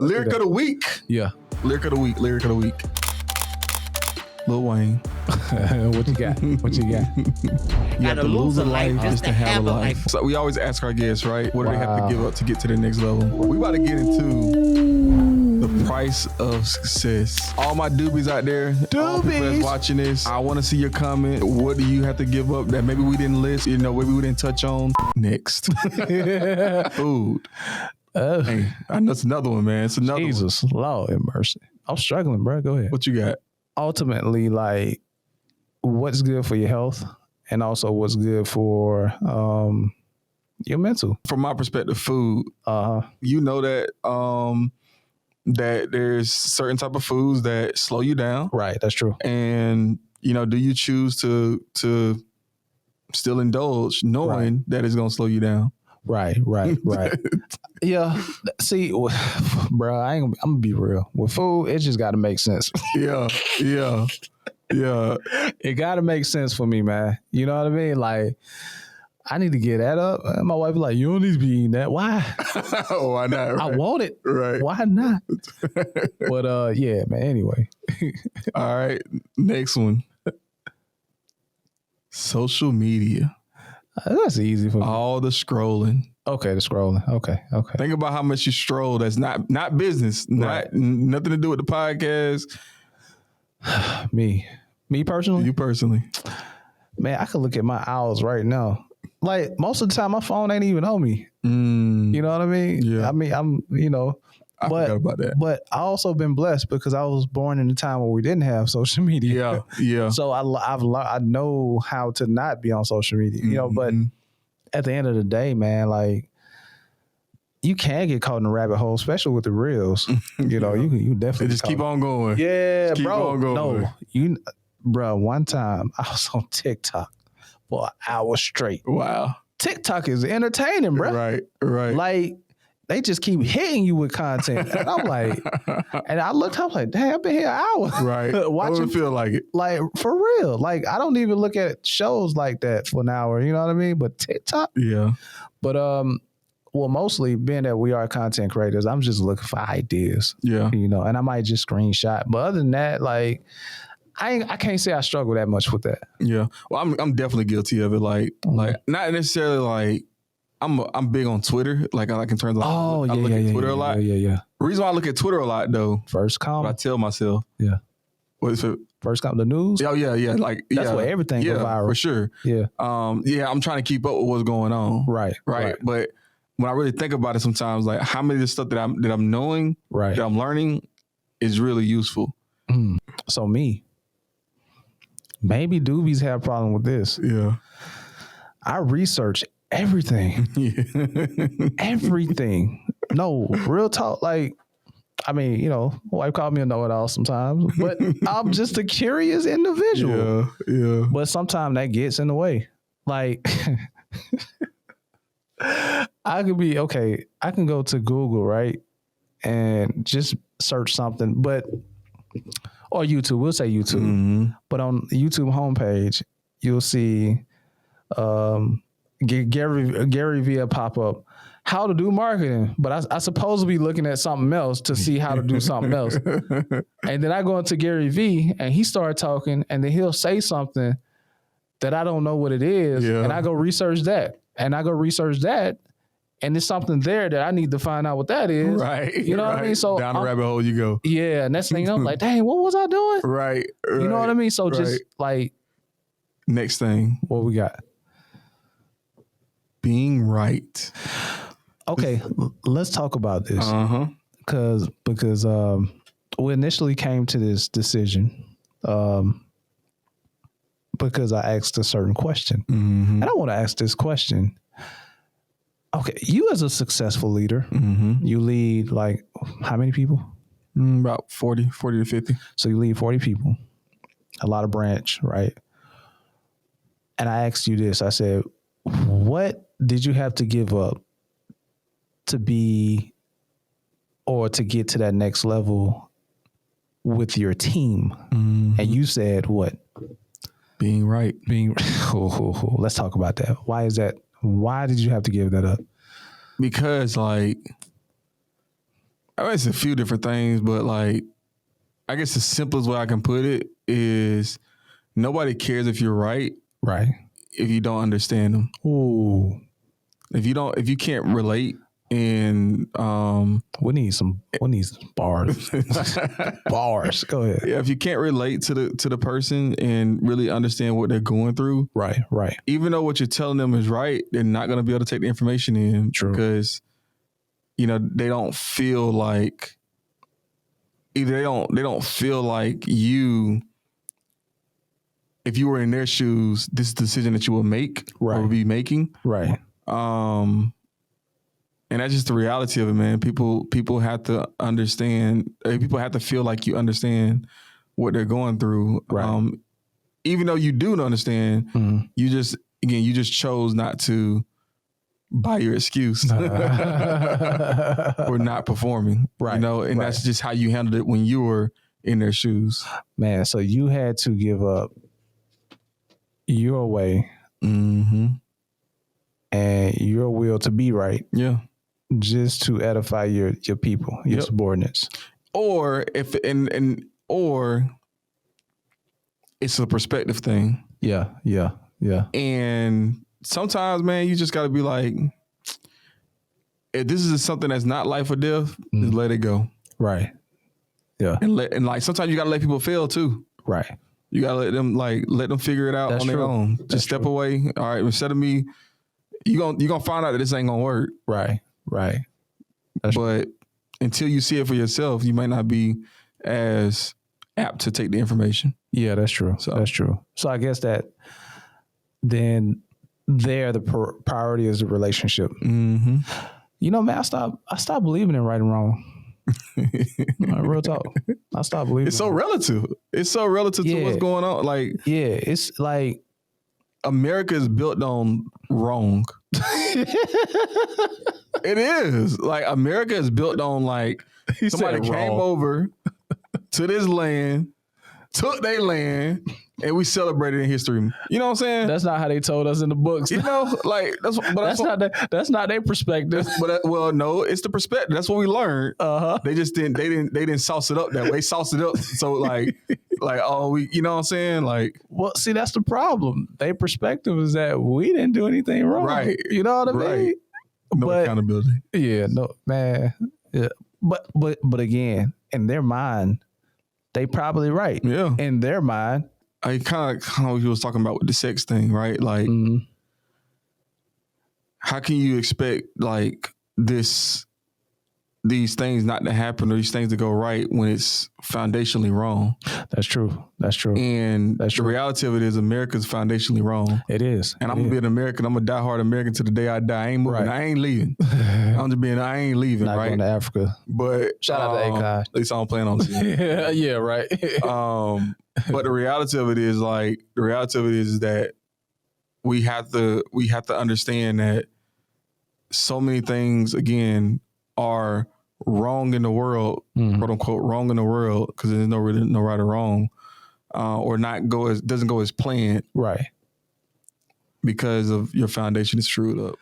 Lyric of the week. Yeah. Lyric of the week. Lyric of the week. Lil Wayne. What you got? What you got? You have to lose a life just to have a life. So we always ask our guests, right? What do they have to give up to get to the next level? We about to get into the price of success. All my doobies out there, all people that's watching this, I want to see your comment. What do you have to give up that maybe we didn't list? You know, maybe we didn't touch on. Next. Food. Hey, I know it's another one, man. It's another Jesus, one. Lord have mercy. I'm struggling, bro. Go ahead. What you got? Ultimately, like, what's good for your health and also what's good for your mental. From my perspective, food. You know that that there's certain type of foods that slow you down. Right, that's true. And, you know, do you choose to still indulge knowing that it's going to slow you down? Right. Yeah. See, bro, I'm gonna be real. With food, it just got to make sense. Yeah. It got to make sense for me, man. You know what I mean? Like, I need to get that up. And my wife be like, you don't need to be eating that. Why? Why not? Right? I want it. Right. Why not? But yeah, man. Anyway. All right. Next one. Social media. That's easy for me. All the scrolling. Okay, the scrolling. Okay. Think about how much you stroll. That's not business. Right. Nothing to do with the podcast. Me personally? You personally. Man, I could look at my hours right now. Like, most of the time, my phone ain't even on me. You know what I mean? Yeah. I mean, I forgot about that. But I also been blessed because I was born in a time where we didn't have social media. Yeah. So I know how to not be on social media, you know, but at the end of the day, man, like, you can get caught in a rabbit hole, especially with the reels. You know, you definitely just keep on going. Yeah, just keep bro. On going. No, bro, one time I was on TikTok for an hour straight. Wow. TikTok is entertaining, bro. Right. Like, they just keep hitting you with content. And I'm like, and I looked up like, damn, I've been here an hour. Right. Watching, feel like it. Like, for real. Like, I don't even look at shows like that for an hour. You know what I mean? But TikTok. Yeah. But, well, mostly being that we are content creators, I'm just looking for ideas. Yeah. You know, and I might just screenshot. But other than that, like, I can't say I struggle that much with that. Yeah. Well, I'm definitely guilty of it. Like not necessarily like I'm big on Twitter. Like I can turn. I look at Twitter a lot. Yeah. The reason why I look at Twitter a lot though. First comment. I tell myself. Yeah. What is it? First comment. The news. Oh yeah. Like that's where everything goes viral for sure. Yeah. Yeah. I'm trying to keep up with what's going on. Right. But when I really think about it, sometimes like how many of the stuff that I'm knowing, that I'm learning, is really useful. So maybe doobies have a problem with this. Yeah. I research everything. Everything. No, real talk. Like, I mean, you know, my wife called me a know-it-all sometimes, but I'm just a curious individual. Yeah. But sometimes that gets in the way. Like, I can go to Google, right? And just search something, or YouTube, we'll say YouTube. But on the YouTube homepage, you'll see Gary Vee pop up, how to do marketing. But I supposed to be looking at something else to see how to do something else. And then I go into Gary Vee and he started talking, and then he'll say something that I don't know what it is. And I go research that. And I go research that. And there's something there that I need to find out what that is. Right. You know what I mean? So down the rabbit hole you go. Yeah. And that's the thing, I'm like, dang, what was I doing? Right. You know what I mean? So just like. Next thing. What we got? Being right. Okay. Let's talk about this. Because we initially came to this decision because I asked a certain question. And I want to ask this question. Okay, you as a successful leader, you lead like how many people? About 40 to 50. So you lead 40 people, a lot of branch, right? And I asked you this, I said, what did you have to give up to be or to get to that next level with your team? And you said what? Being right. Let's talk about that. Why is that? Why did you have to give that up? Because like I mean, it's a few different things, but like, I guess the simplest way I can put it is nobody cares if you're right. Right. If you don't understand them. Ooh. If you can't relate and we need some bars. Bars. Go ahead. Yeah, if you can't relate to the person and really understand what they're going through. Right. Even though what you're telling them is right, they're not going to be able to take the information in. True. Because they don't feel like either they don't feel like you, if you were in their shoes, this is the decision that you will make or will be making. Right. And that's just the reality of it, man. People have to understand. People have to feel like you understand what they're going through. Right. Even though you do understand, you just chose not to buy your excuse for not performing. Right. And that's just how you handled it when you were in their shoes. Man, so you had to give up your way and your will to be right. Yeah. Just to edify your people, your subordinates. Or or it's a perspective thing. Yeah. And sometimes, man, you just got to be like, if this is something that's not life or death, just let it go. Right. Yeah. And like sometimes you got to let people fail too. Right. You got to let them figure it out on their own. Just step away. All right. Instead of me, you're going to find out that this ain't going to work. Right. But until you see it for yourself, you might not be as apt to take the information. Yeah, that's true. That's true. So I guess that then the priority is the relationship. Mm-hmm. Man, I stopped believing in right and wrong. Real talk. I stopped believing. It's so relative. It's so relative to what's going on. Like, it's like America is built on wrong. It is. Like, America is built on like somebody came over to this land, took their land, and we celebrated in history. You know what I'm saying? That's not how they told us in the books. Like that's not their perspective. No, it's the perspective. That's what we learned. They just didn't sauce it up that way. They sauced it up so like we, you know what I'm saying? Like, well, see, that's the problem. Their perspective is that we didn't do anything wrong. Right. You know what I mean? No accountability. Yeah, no, man. Yeah. But again, in their mind, they probably right. Yeah. In their mind. I kind of what he was talking about with the sex thing, right? Like, how can you expect like these things not to happen or these things to go right when it's foundationally wrong? That's true. And the reality of it is America's foundationally wrong. It is. And I'm going to be an American. I'm a diehard American to the day I die. I ain't moving. Right. I ain't leaving. I ain't leaving, not right? going to Africa. But shout out to Akon. At least I don't plan on seeing. Yeah, right. But the reality of it is that we have to understand that so many things, again, are wrong in the world, quote unquote, wrong in the world, because there's no right or wrong, or doesn't go as planned, right? Because of your foundation is screwed up.